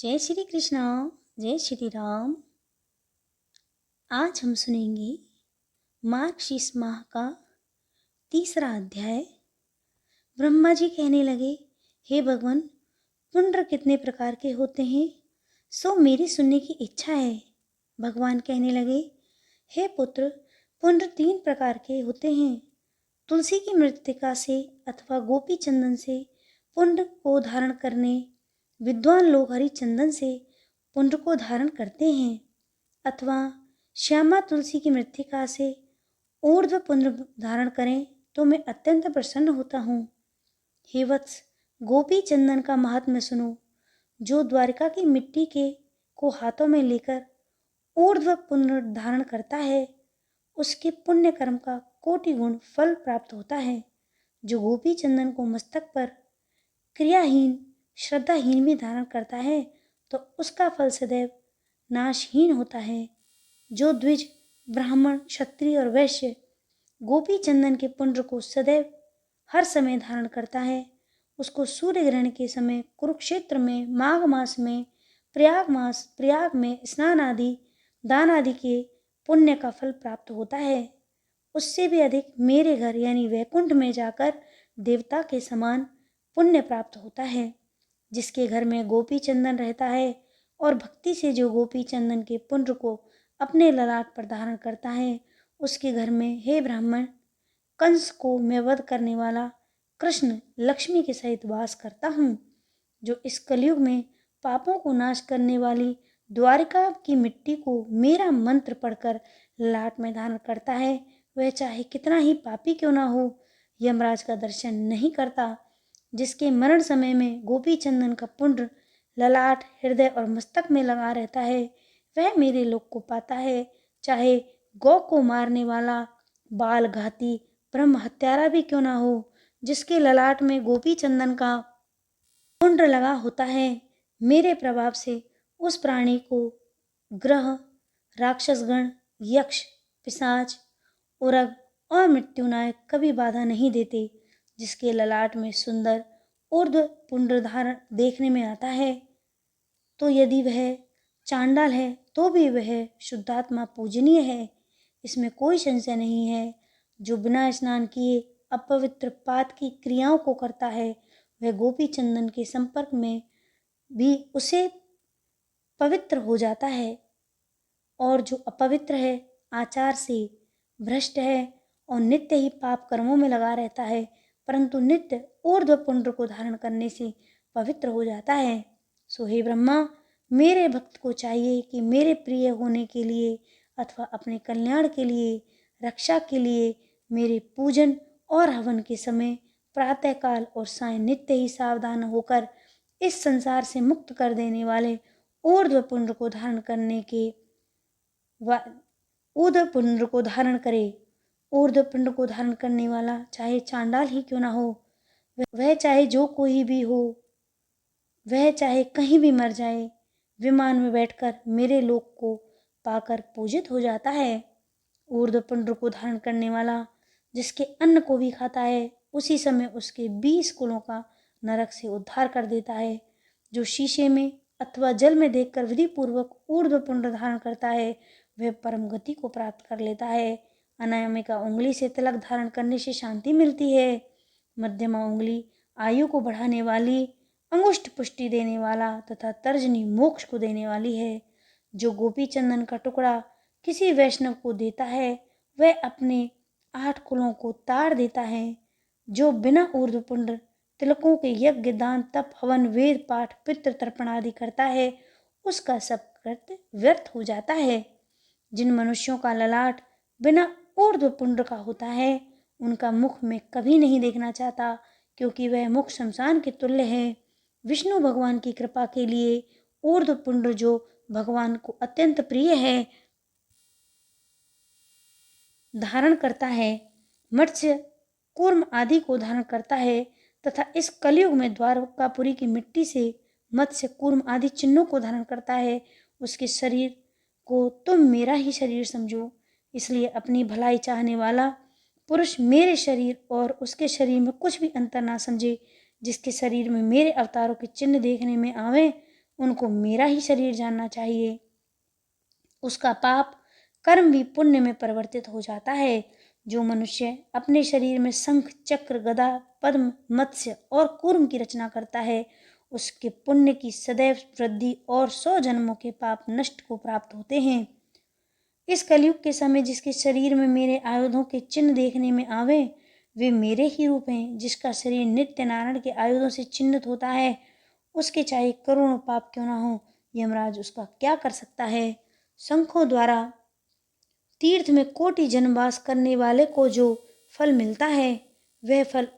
जय श्री कृष्णा। जय श्री राम। आज हम सुनेंगे मार्गशीर्ष माह का तीसरा अध्याय। ब्रह्मा जी कहने लगे, हे भगवान, पुण्य कितने प्रकार के होते हैं, सो मेरी सुनने की इच्छा है। भगवान कहने लगे, हे पुत्र, पुण्य 3 प्रकार के होते हैं। तुलसी की मृत्तिका से अथवा गोपी चंदन से पुण्य को धारण करने, विद्वान लोग हरि चंदन से पुण्य को धारण करते हैं, अथवा श्यामा तुलसी की मृत्तिका से ऊर्ध्व पुण्य धारण करें तो मैं अत्यंत प्रसन्न होता हूँ। हे वत्स, गोपी चंदन का महात्म्य सुनो। जो द्वारिका की मिट्टी के को हाथों में लेकर ऊर्ध्व पुण्य धारण करता है, उसके पुण्य कर्म का कोटि गुण फल प्राप्त होता है। जो गोपी चंदन को मस्तक पर क्रियाहीन श्रद्धाहीन भी धारण करता है तो उसका फल सदैव नाशहीन होता है। जो द्विज, ब्राह्मण, क्षत्रिय और वैश्य गोपी चंदन के पुण्य को सदैव हर समय धारण करता है, उसको सूर्य ग्रहण के समय कुरुक्षेत्र में, माघ मास में, प्रयाग में स्नान आदि दान आदि के पुण्य का फल प्राप्त होता है। उससे भी अधिक मेरे घर यानी वैकुंठ में जाकर देवता के समान पुण्य प्राप्त होता है। जिसके घर में गोपी चंदन रहता है और भक्ति से जो गोपी चंदन के पुण्य को अपने ललाट पर धारण करता है, उसके घर में, हे ब्राह्मण, कंस को मैं वध करने वाला कृष्ण लक्ष्मी के सहित वास करता हूँ। जो इस कलयुग में पापों को नाश करने वाली द्वारिका की मिट्टी को मेरा मंत्र पढ़कर लाट में धारण करता है, वह चाहे कितना ही पापी क्यों ना हो, यमराज का दर्शन नहीं करता। जिसके मरण समय में गोपी चंदन का पुण्य ललाट, हृदय और मस्तक में लगा रहता है, वह मेरे लोक को पाता है। चाहे गौ को मारने वाला बाल घाती ब्रह्म हत्यारा भी क्यों ना हो, जिसके ललाट में गोपी चंदन का पुण्य लगा होता है, मेरे प्रभाव से उस प्राणी को ग्रह, राक्षसगण, यक्ष, पिशाच, उरग और मृत्युनायक कभी बाधा नहीं देते। जिसके ललाट में सुंदर ऊर्ध्व पुण्य धारण देखने में आता है, तो यदि वह चांडाल है तो भी वह शुद्धात्मा पूजनीय है, इसमें कोई संशय नहीं है। जो बिना स्नान किए अपवित्र पात की क्रियाओं को करता है, वह गोपी चंदन के संपर्क में भी उसे पवित्र हो जाता है। और जो अपवित्र है, आचार से भ्रष्ट है और नित्य ही पाप कर्मों में लगा रहता है, परंतु नित्य ऊर्ध्व पुण्य को धारण करने से पवित्र हो जाता है। सो हे ब्रह्मा, मेरे भक्त को चाहिए कि मेरे प्रिय होने के लिए अथवा अपने कल्याण के लिए, रक्षा के लिए मेरे पूजन और हवन के समय प्रातःकाल और सायं नित्य ही सावधान होकर इस संसार से मुक्त कर देने वाले ऊर्ध्व पुण्य को धारण करने के ऊर्ध्व पुण्य को धारण करे। ऊर्ध्व पुण्य को धारण करने वाला चाहे चांडाल ही क्यों ना हो, वह चाहे जो कोई भी हो, वह चाहे कहीं भी मर जाए, विमान में बैठकर मेरे लोक को पाकर पूजित हो जाता है। ऊर्ध्व पुण्य को धारण करने वाला जिसके अन्न को भी खाता है, उसी समय उसके 20 कुलों का नरक से उद्धार कर देता है। जो शीशे में अथवा जल में देखकर विधि पूर्वक ऊर्ध्व पुण्य धारण करता है, वह परम गति को प्राप्त कर लेता है। अनामिका उंगली से तिलक धारण करने से शांति मिलती है। मध्यमा उंगली आयु को बढ़ाने वाली, अंगुष्ठ पुष्टि देने वाला तथा तर्जनी मोक्ष को देने वाली है। जो गोपी चंदन का टुकड़ा किसी वैष्णव को देता है, वह अपने 8 कुलों को तार देता है। जो बिना ऊर्ध्व पुण्य तिलकों के यज्ञ, दान, तप, हवन, वेद पाठ, पितृ तर्पण आदि करता है, उसका सब कृत्य व्यर्थ हो जाता है। जिन मनुष्यों का ललाट बिना ऊर्ध्व पुण्य का होता है, उनका मुख में कभी नहीं देखना चाहता, क्योंकि वह मुख शमशान के तुल्य है। विष्णु भगवान की कृपा के लिए ऊर्ध्व पुण्य जो भगवान को अत्यंत प्रिय है, धारण करता है। मत्स्य, कूर्म आदि को धारण करता है तथा इस कलयुग में द्वारकापुरी की मिट्टी से मत्स्य, कूर्म आदि चिन्हों को धारण करता है। उसके शरीर को तुम मेरा ही शरीर समझो। इसलिए अपनी भलाई चाहने वाला पुरुष मेरे शरीर और उसके शरीर में कुछ भी अंतर ना समझे। जिसके शरीर में मेरे अवतारों के चिन्ह देखने में आवे, उनको मेरा ही शरीर जानना चाहिए। उसका पाप कर्म भी पुण्य में परिवर्तित हो जाता है। जो मनुष्य अपने शरीर में शंख, चक्र, गदा, पद्म, मत्स्य और कूर्म की रचना करता है, उसके पुण्य की सदैव वृद्धि और 100 जन्मों के पाप नष्ट को प्राप्त होते हैं। इस कलयुग के समय जिसके शरीर में मेरे आयुधों के चिन्ह देखने में आवे, वे मेरे ही रूप हैं। जिसका शरीर नित्य नारायण के आयुधों से चिन्हित होता है, उसके चाहे करोड़ों पाप क्यों ना हो, यमराज उसका क्या कर सकता है। शंखों द्वारा तीर्थ में कोटि जन्मवास करने वाले को जो फल मिलता है, वह फल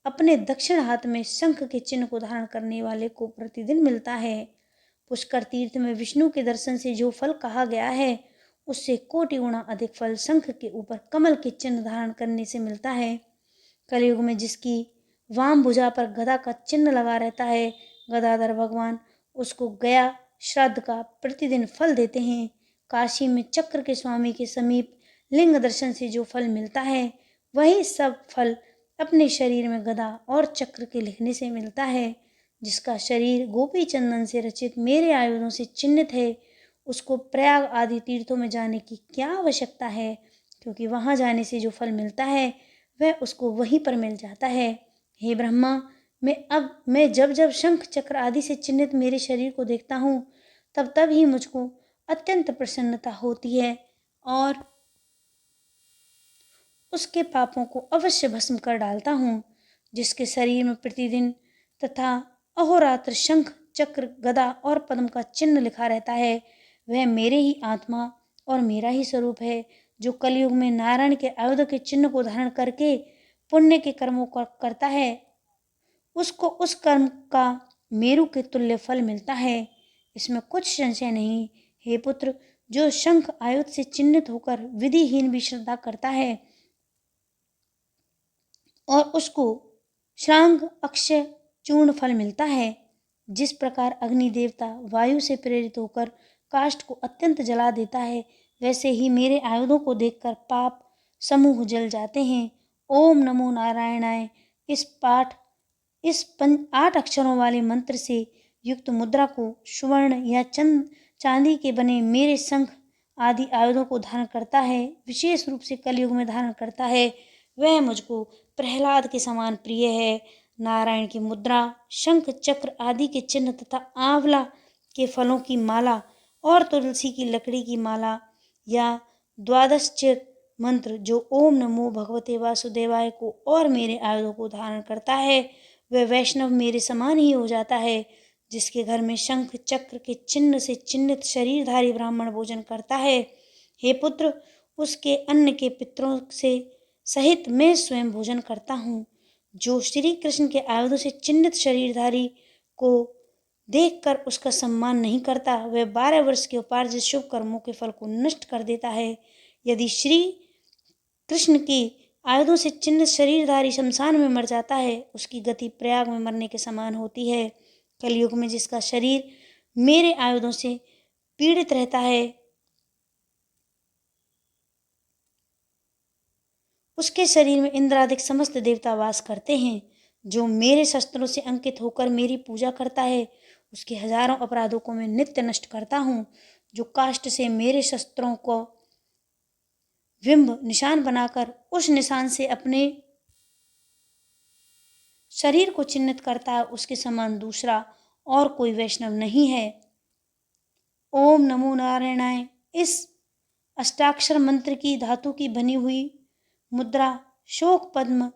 अपने दक्षिण हाथ में शंख के चिन्ह को धारण करने वाले को प्रतिदिन मिलता है। पुष्कर तीर्थ में विष्णु के दर्शन से जो फल कहा गया है, उससे कोटि गुना अधिक फल शंख के ऊपर कमल के चिन्ह धारण करने से मिलता है। कलयुग में जिसकी वाम भुजा पर गदा का चिन्ह लगा रहता है, गदाधर भगवान उसको गया श्राद्ध का प्रतिदिन फल देते हैं। काशी में चक्र के स्वामी के समीप लिंग दर्शन से जो फल मिलता है, वही सब फल अपने शरीर में गदा और चक्र के लिखने से मिलता है। जिसका शरीर गोपी चंदन से रचित मेरे आयुधों से चिन्हित है, उसको प्रयाग आदि तीर्थों में जाने की क्या आवश्यकता है, क्योंकि वहां जाने से जो फल मिलता है वह उसको वहीं पर मिल जाता है। हे ब्रह्मा, मैं जब जब शंख चक्र आदि से चिन्हित मेरे शरीर को देखता हूँ, तब तब ही मुझको अत्यंत प्रसन्नता होती है और उसके पापों को अवश्य भस्म कर डालता हूँ। जिसके शरीर में प्रतिदिन तथा अहोरात्र शंख, चक्र, गदा और पद्म का चिन्ह लिखा रहता है, वह मेरे ही आत्मा और मेरा ही स्वरूप है। जो कलयुग में नारायण के आयुध के चिन्ह को धारण करके पुण्य के कर्मों को करता है, उसको उस कर्म का मेरु के तुल्य फल मिलता है। इसमें कुछ संशय नहीं। हे पुत्र, जो शंख आयुध से चिन्हित होकर विधिहीन भी श्रद्धा करता है और उसको श्रांग अक्षय चूर्ण फल मिलता है। जिस प्रकार अग्नि देवता वायु से प्रेरित होकर काष्ठ को अत्यंत जला देता है, वैसे ही मेरे आयुधों को देखकर पाप समूह जल जाते हैं। ओम नमो नारायणाय इस 8 अक्षरों वाले मंत्र से युक्त मुद्रा को स्वर्ण या चांदी के बने मेरे शंख आदि आयुधों को धारण करता है, विशेष रूप से कलयुग में धारण करता है, वह मुझको प्रहलाद के समान प्रिय है। नारायण की मुद्रा, शंख, चक्र आदि के चिन्ह तथा आंवला के फलों की माला और तुलसी की लकड़ी की माला या द्वादशचर मंत्र जो ओम नमो भगवते वासुदेवाय को और मेरे आयुधों को धारण करता है, वह वैष्णव मेरे समान ही हो जाता है। जिसके घर में शंख चक्र के चिन्ह से चिन्हित शरीरधारी ब्राह्मण भोजन करता है, हे पुत्र, उसके अन्न के पितरों से सहित मैं स्वयं भोजन करता हूँ। जो श्री कृष्ण के आयुधों से चिन्हित शरीरधारी को देखकर उसका सम्मान नहीं करता, वह 12 वर्ष के उपार्जित शुभ कर्मों के फल को नष्ट कर देता है। यदि श्री कृष्ण की आयुधों से चिन्हित शरीरधारी शमशान में मर जाता है, उसकी गति प्रयाग में मरने के समान होती है। कलयुग में जिसका शरीर मेरे आयुधों से पीड़ित रहता है, उसके शरीर में इंद्रादिक समस्त देवता वास करते हैं। जो मेरे शस्त्रों से अंकित होकर मेरी पूजा करता है, उसके हजारों अपराधों को मैं नित्य नष्ट करता हूँ। जो काष्ठ से मेरे शस्त्रों को बिंब निशान बनाकर उस निशान से अपने शरीर को चिन्हित करता है, उसके समान दूसरा और कोई वैष्णव नहीं है। ओम नमो नारायणाय इस अष्टाक्षर मंत्र की धातु की बनी हुई मुद्रा शोक पद्म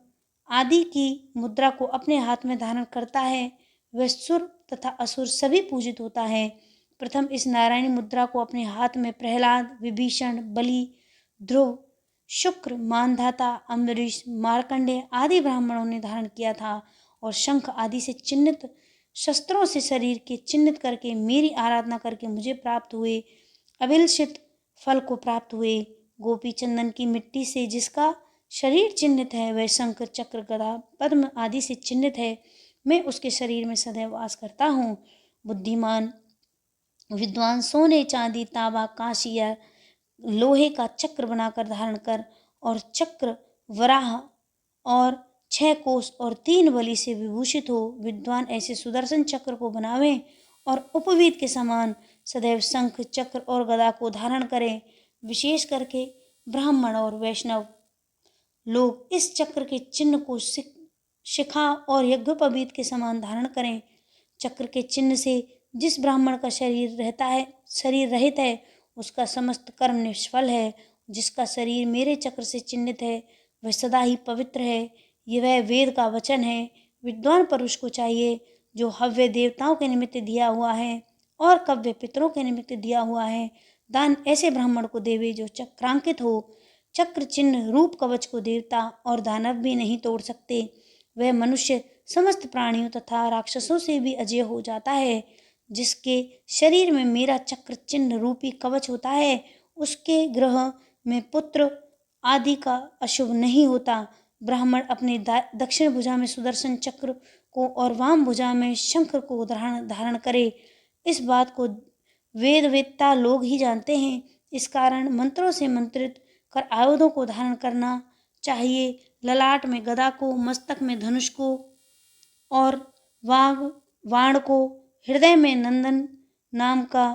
आदि की मुद्रा को अपने हाथ में धारण करता है, वह सुर तथा असुर सभी पूजित होता है। प्रथम इस नारायणी मुद्रा को अपने हाथ में प्रहलाद, विभीषण, बलि, ध्रुव, शुक्र, मानधाता, अम्बरीश, मार्कंडेय आदि ब्राह्मणों ने धारण किया था और शंख आदि से चिन्हित शस्त्रों से शरीर के चिन्हित करके मेरी आराधना करके मुझे प्राप्त हुए अभिलषित फल को प्राप्त हुए। गोपी चंदन की मिट्टी से जिसका शरीर चिन्हित है, वह शंख चक्र गदा पद्म आदि से चिन्हित है, मैं उसके शरीर में सदैव वास करता हूँ। बुद्धिमान विद्वान सोने, चांदी, तांबा, कांसी या लोहे का चक्र बनाकर धारण कर और चक्र वराह और 6 कोस और 3 बलि से विभूषित हो। विद्वान ऐसे सुदर्शन चक्र को बनावे और उपवीत के समान सदैव शंख चक्र और गदा को धारण करें। विशेष करके ब्राह्मण और वैष्णव लोग इस चक्र के चिन्ह को शिखा और यज्ञोपवीत के समान धारण करें। चक्र के चिन्ह से जिस ब्राह्मण का शरीर रहित है, उसका समस्त कर्म निष्फल है। जिसका शरीर मेरे चक्र से चिन्हित है, वह सदा ही पवित्र है। ये वह वेद का वचन है। विद्वान पुरुष को चाहिए जो हव्य देवताओं के निमित्त दिया हुआ है और कव्य पितरों के निमित्त दिया हुआ है, दान ऐसे ब्राह्मण को देवे जो चक्रांकित हो। चक्र चिन्ह रूप कवच को देवता और दानव भी नहीं तोड़ सकते। वह मनुष्य समस्त प्राणियों तथा राक्षसों से भी अजय हो जाता है। जिसके शरीर में मेरा चक्र चिन्ह रूपी कवच होता है, उसके ग्रह में पुत्र आदि का अशुभ नहीं होता। ब्राह्मण अपने दक्षिण भुजा में सुदर्शन चक्र को और वाम भुजा में शंख को धारण करे। इस बात को वेदवेत्ता लोग ही जानते हैं। इस कारण मंत्रों से मंत्रित कर आयुधों को धारण करना चाहिए। ललाट में गदा को, मस्तक में धनुष को और वाण को, हृदय में नंदन नाम का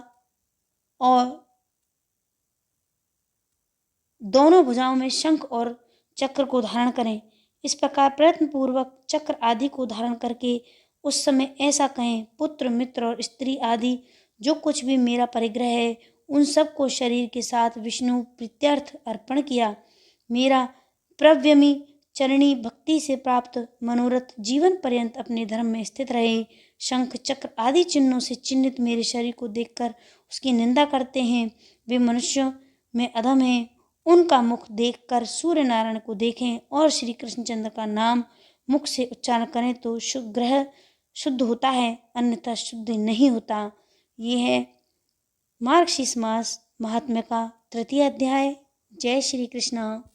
और दोनों भुजाओं में शंख और चक्र को धारण करें। इस प्रकार प्रयत्न पूर्वक चक्र आदि को धारण करके उस समय ऐसा कहें, पुत्र मित्र और स्त्री आदि जो कुछ भी मेरा परिग्रह है, उन सब को शरीर के साथ विष्णु प्रीत्यर्थ अर्पण किया। मेरा प्रव्यमी चरणी भक्ति से प्राप्त मनोरथ जीवन पर्यंत अपने धर्म में स्थित रहे। शंख चक्र आदि चिन्हों से चिन्हित मेरे शरीर को देखकर उसकी निंदा करते हैं, वे मनुष्यों में अधम हैं। उनका मुख देखकर सूर्य नारायण को देखें और श्री कृष्णचंद्र का नाम मुख से उच्चारण करें तो ग्रह शुद्ध होता है, अन्यथा शुद्ध नहीं होता। ये है मार्गशीर्ष मास महात्म्य का 3 अध्याय। जय श्री कृष्ण।